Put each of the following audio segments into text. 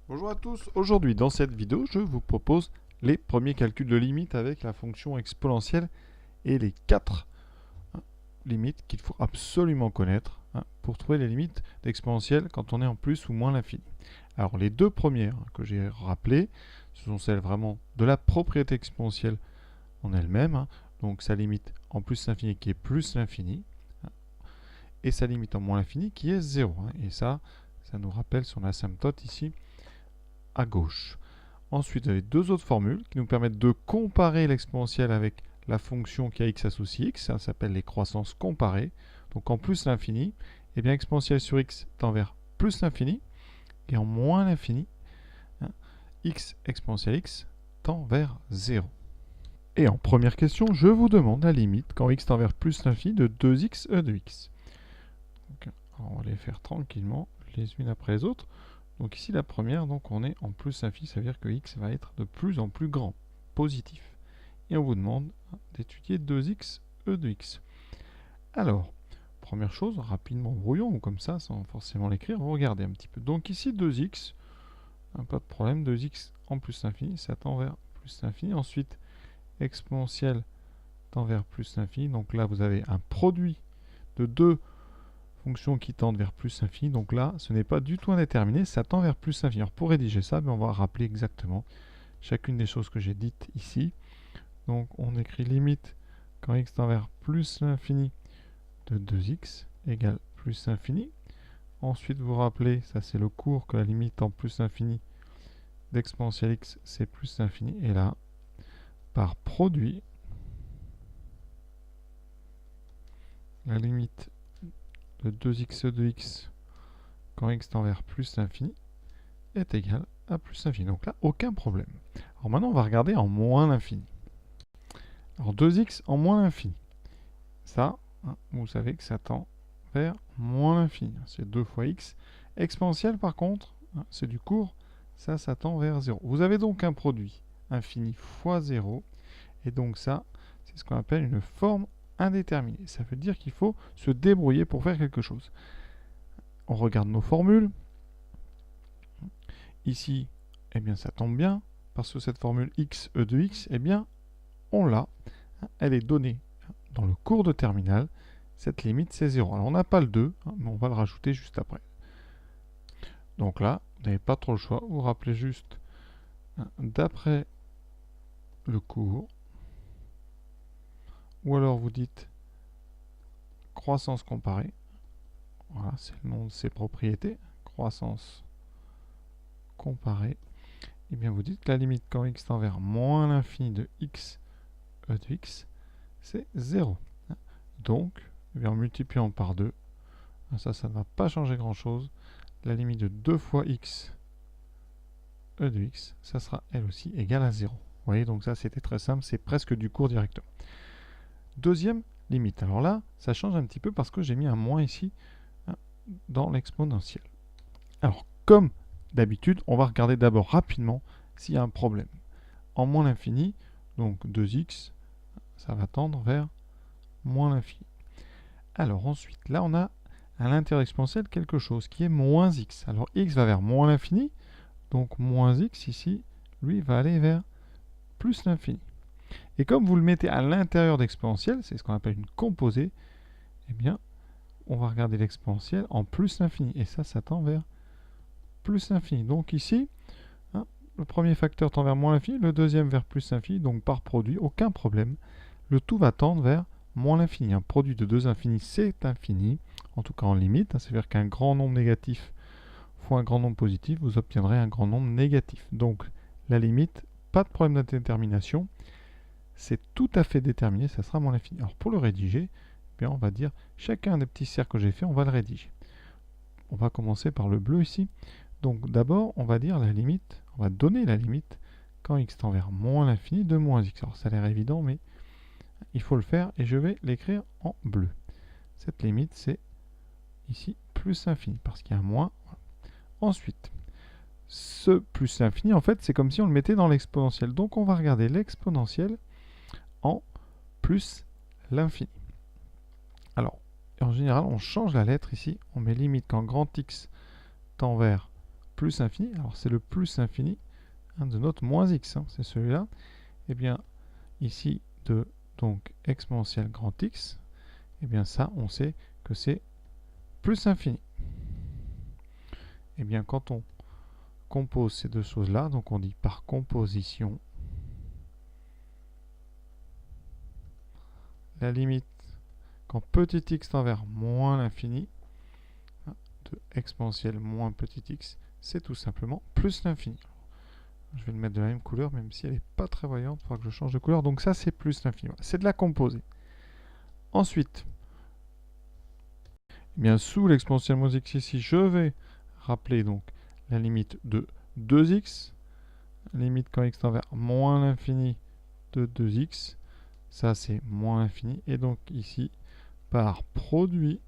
Bonjour à tous, aujourd'hui dans cette vidéo je vous propose les premiers calculs de limites avec la fonction exponentielle et les 4 limites qu'il faut absolument connaître pour trouver les limites d'exponentielle quand on est en plus ou moins l'infini. Alors les deux premières que j'ai rappelées, ce sont celles vraiment de la propriété exponentielle en elle-même, donc sa limite en plus l'infini qui est plus l'infini, et sa limite en moins l'infini qui est 0. Et ça nous rappelle son asymptote ici à gauche. Ensuite, vous avez deux autres formules qui nous permettent de comparer l'exponentielle avec la fonction qui a x associé x. Ça s'appelle les croissances comparées. Donc en plus l'infini, eh bien exponentielle sur x tend vers plus l'infini. Et en moins l'infini, x exponentielle x tend vers 0. Et en première question, je vous demande la limite quand x tend vers plus l'infini de 2x e de x. Donc, on va les faire tranquillement, les unes après les autres. Donc ici la première, donc on est en plus infini, ça veut dire que x va être de plus en plus grand, positif. Et on vous demande d'étudier 2x e de x. Alors, première chose, rapidement brouillon, ou comme ça, sans forcément l'écrire, vous regardez un petit peu. Donc ici 2x, pas de problème, 2x en plus l'infini, ça tend vers plus l'infini. Ensuite, exponentielle tend vers plus l'infini. Donc là, vous avez un produit de deux fonctions qui tendent vers plus l'infini. Donc là, ce n'est pas du tout indéterminé, ça tend vers plus l'infini. Alors pour rédiger ça, on va rappeler exactement chacune des choses que j'ai dites ici. Donc on écrit limite quand x tend vers plus l'infini de 2x égale plus l'infini. Ensuite, vous rappelez, ça c'est le cours, que la limite en plus l'infini d'exponentielle x, c'est plus l'infini. Et là, par produit, la limite de 2x de x quand x tend vers plus l'infini est égal à plus l'infini. Donc là, aucun problème. Alors maintenant, on va regarder en moins l'infini. Alors 2x en moins l'infini. Ça, vous savez que ça tend vers moins l'infini. C'est 2 fois x. Exponentielle, par contre, c'est du cours. Ça tend vers 0. Vous avez donc un produit infini fois 0. Et donc ça, c'est ce qu'on appelle une forme indéterminée. Ça veut dire qu'il faut se débrouiller pour faire quelque chose. On regarde nos formules. Ici, eh bien, ça tombe bien, parce que cette formule x, e de x, eh bien, on l'a. Elle est donnée dans le cours de terminale. Cette limite, c'est 0. Alors, on n'a pas le 2, mais on va le rajouter juste après. Donc là, vous n'avez pas trop le choix. Vous rappelez juste, d'après le cours, ou alors vous dites croissance comparée. Voilà, c'est le nom de ses propriétés. Croissance comparée. Et bien vous dites que la limite quand x tend vers moins l'infini de x e de x, c'est 0. Donc, en multipliant par 2, ça ne va pas changer grand chose. La limite de 2 fois x e de x, ça sera elle aussi égale à 0. Vous voyez, donc ça c'était très simple, c'est presque du cours directement. Deuxième limite. Alors là, ça change un petit peu parce que j'ai mis un moins ici dans l'exponentielle. Alors, comme d'habitude, on va regarder d'abord rapidement s'il y a un problème. En moins l'infini, donc 2x, ça va tendre vers moins l'infini. Alors ensuite, là on a à l'intérieur exponentielle quelque chose qui est moins x. Alors x va vers moins l'infini, donc moins x ici, lui va aller vers plus l'infini. Et comme vous le mettez à l'intérieur d'exponentielle, c'est ce qu'on appelle une composée, eh bien, on va regarder l'exponentielle en plus l'infini. Et ça tend vers plus l'infini. Donc ici, le premier facteur tend vers moins l'infini, le deuxième vers plus l'infini, donc par produit, aucun problème. Le tout va tendre vers moins l'infini. Un produit de deux infinis, c'est infini, en tout cas en limite. C'est-à-dire qu'un grand nombre négatif fois un grand nombre positif, vous obtiendrez un grand nombre négatif. Donc la limite, pas de problème d'indétermination, c'est tout à fait déterminé, ça sera moins l'infini. Alors pour le rédiger, bien, on va dire chacun des petits cercles que j'ai fait, on va le rédiger. On va commencer par le bleu ici. Donc d'abord, on va dire la limite, on va donner la limite quand x tend vers moins l'infini de moins x. Alors ça a l'air évident, mais il faut le faire et je vais l'écrire en bleu. Cette limite, c'est ici plus l'infini, parce qu'il y a un moins. Ensuite, ce plus l'infini, en fait, c'est comme si on le mettait dans l'exponentielle. Donc on va regarder l'exponentielle en plus l'infini. Alors, en général, on change la lettre ici. On met limite quand grand x tend vers plus infini, alors c'est le plus infini de notre moins x, c'est celui-là, et bien ici de donc exponentielle grand x, et bien ça on sait que c'est plus infini. Et bien quand on compose ces deux choses-là, donc on dit par composition, la limite quand petit x tend vers moins l'infini, de exponentielle moins petit x, c'est tout simplement plus l'infini. Je vais le mettre de la même couleur, même si elle n'est pas très voyante, il faudra que je change de couleur. Donc ça, c'est plus l'infini. Voilà. C'est de la composée. Ensuite, eh bien, sous l'exponentielle moins x ici, je vais rappeler donc la limite de 2x, limite quand x tend vers moins l'infini de 2x, ça c'est moins l'infini, et donc ici, par produit,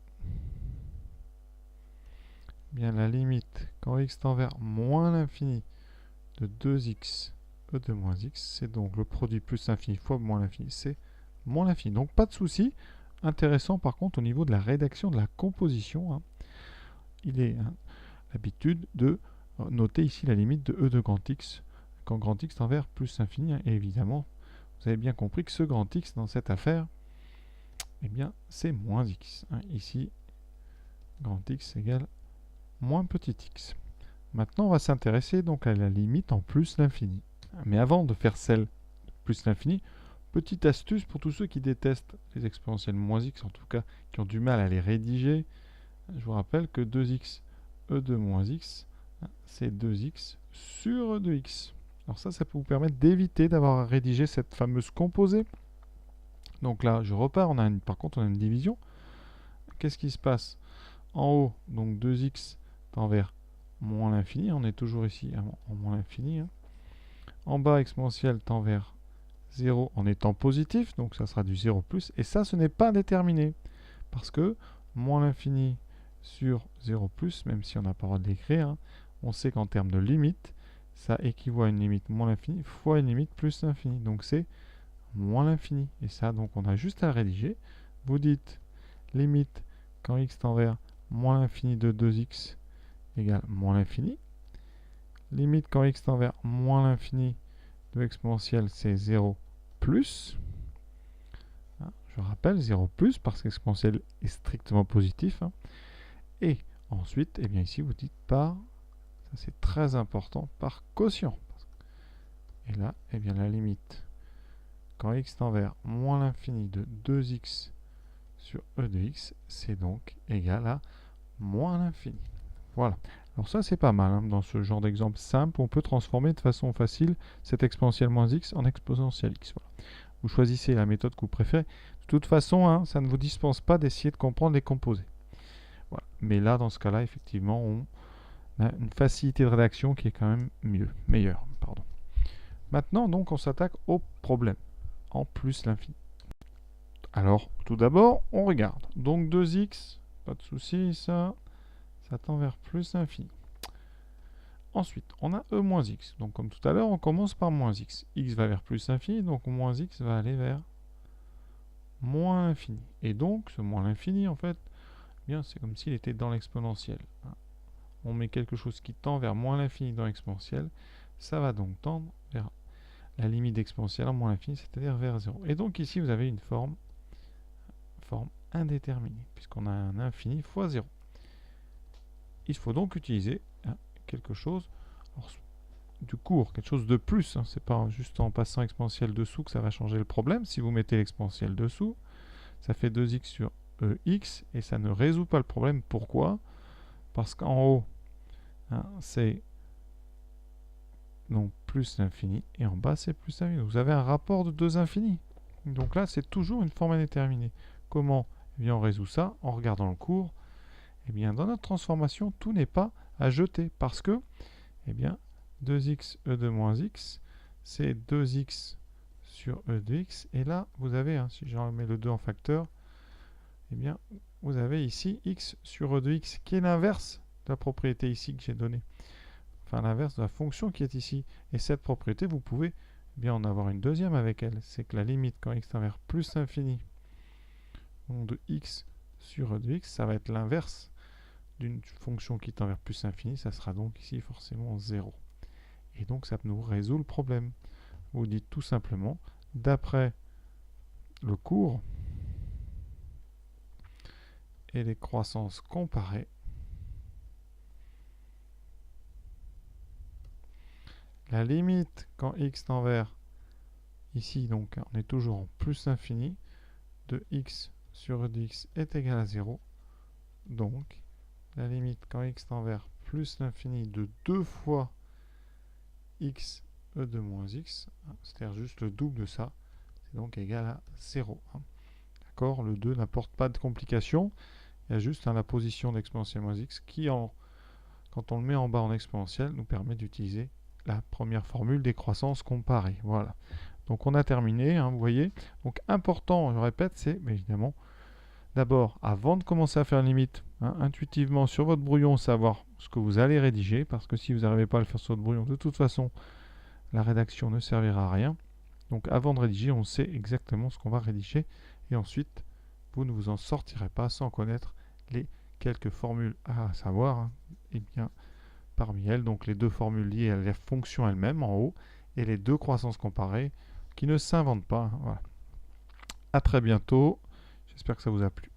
eh bien la limite quand x tend vers moins l'infini de 2x e de moins x, c'est donc le produit plus l'infini fois moins l'infini, c'est moins l'infini. Donc pas de souci. Intéressant par contre au niveau de la rédaction de la composition, il est l'habitude de noter ici la limite de e de grand x quand grand x tend vers plus l'infini, et évidemment vous avez bien compris que ce grand x dans cette affaire, eh bien c'est moins x. Ici grand x égale moins petit x. Maintenant, on va s'intéresser donc à la limite en plus l'infini. Mais avant de faire celle de plus l'infini, petite astuce pour tous ceux qui détestent les exponentielles moins x, en tout cas qui ont du mal à les rédiger. Je vous rappelle que 2x e de moins x, c'est 2x sur e de x. Alors ça peut vous permettre d'éviter d'avoir à rédiger cette fameuse composée. Donc là, je repars, par contre on a une division. Qu'est-ce qui se passe? En haut, donc 2x tend vers moins l'infini, on est toujours ici en moins l'infini. En bas, exponentielle tend vers 0 en étant positif, donc ça sera du 0 plus, et ça ce n'est pas déterminé, parce que moins l'infini sur 0 plus, même si on n'a pas le droit de l'écrire, on sait qu'en termes de limite, ça équivaut à une limite moins l'infini fois une limite plus l'infini, donc c'est moins l'infini, et ça donc on a juste à le rédiger. Vous dites limite quand x tend vers moins l'infini de 2x égale moins l'infini. Limite quand x tend vers moins l'infini de exponentielle, c'est 0 plus. Je rappelle, 0 plus parce qu'exponentielle est strictement positif. Et ensuite, eh bien ici, vous dites par, ça c'est très important, par quotient. Et là, eh bien la limite, quand x tend vers moins l'infini de 2x sur e de x, c'est donc égal à moins l'infini. Voilà. Alors ça, c'est pas mal. Dans ce genre d'exemple simple, on peut transformer de façon facile cette exponentielle moins x en exponentielle x. Voilà. Vous choisissez la méthode que vous préférez. De toute façon, ça ne vous dispense pas d'essayer de comprendre les composés. Voilà. Mais là, dans ce cas-là, effectivement, on a une facilité de rédaction qui est quand même meilleure. Pardon. Maintenant, donc, on s'attaque au problème en plus l'infini. Alors, tout d'abord, on regarde. Donc 2x, pas de souci, ça tend vers plus l'infini. Ensuite, on a e moins x. Donc comme tout à l'heure, on commence par moins x. X va vers plus l'infini, donc moins x va aller vers moins l'infini. Et donc, ce moins l'infini, en fait, bien, c'est comme s'il était dans l'exponentielle. On met quelque chose qui tend vers moins l'infini dans l'exponentielle. Ça va donc tendre vers la limite exponentielle en moins l'infini, c'est-à-dire vers 0. Et donc ici, vous avez une forme indéterminée, puisqu'on a un infini fois 0. Il faut donc utiliser quelque chose du court, quelque chose de plus. C'est pas juste en passant exponentielle dessous que ça va changer le problème. Si vous mettez l'exponentielle dessous, ça fait 2x sur ex, et ça ne résout pas le problème. Pourquoi? Parce qu'en haut, c'est donc plus l'infini, et en bas, c'est plus l'infini. Vous avez un rapport de deux infinis. Donc là, c'est toujours une forme indéterminée. Comment? Eh bien, on résout ça en regardant le cours. Eh bien, dans notre transformation, tout n'est pas à jeter parce que, eh bien, 2x e de moins x, c'est 2x sur e de x. Et là, vous avez, si je remets le 2 en facteur, eh bien, vous avez ici x sur e de x, qui est l'inverse de la propriété ici que j'ai donnée. Enfin, l'inverse de la fonction qui est ici. Et cette propriété, vous pouvez bien en avoir une deuxième avec elle. C'est que la limite quand x tend vers plus l'infini de x sur e de x, ça va être l'inverse d'une fonction qui tend vers plus l'infini, ça sera donc ici forcément 0. Et donc ça nous résout le problème. Vous dites tout simplement, d'après le cours et les croissances comparées, la limite quand x tend vers, ici donc on est toujours en plus infini, de x sur e de x est égal à 0. Donc la limite quand x tend vers plus l'infini de 2 fois x e de moins x, c'est-à-dire juste le double de ça, c'est donc égal à 0. D'accord, le 2 n'apporte pas de complication, il y a juste la position d'exponentielle moins x qui, quand on le met en bas en exponentielle, nous permet d'utiliser la première formule des croissances comparées. Voilà. Donc on a terminé, vous voyez. Donc important, je répète, c'est évidemment d'abord, avant de commencer à faire une limite, intuitivement sur votre brouillon, savoir ce que vous allez rédiger, parce que si vous n'arrivez pas à le faire sur votre brouillon, de toute façon, la rédaction ne servira à rien. Donc avant de rédiger, on sait exactement ce qu'on va rédiger, et ensuite, vous ne vous en sortirez pas sans connaître les quelques formules à savoir, et bien, parmi elles, donc les deux formules liées à la fonction elle-même en haut, et les deux croissances comparées qui ne s'inventent pas. Voilà. À très bientôt, j'espère que ça vous a plu.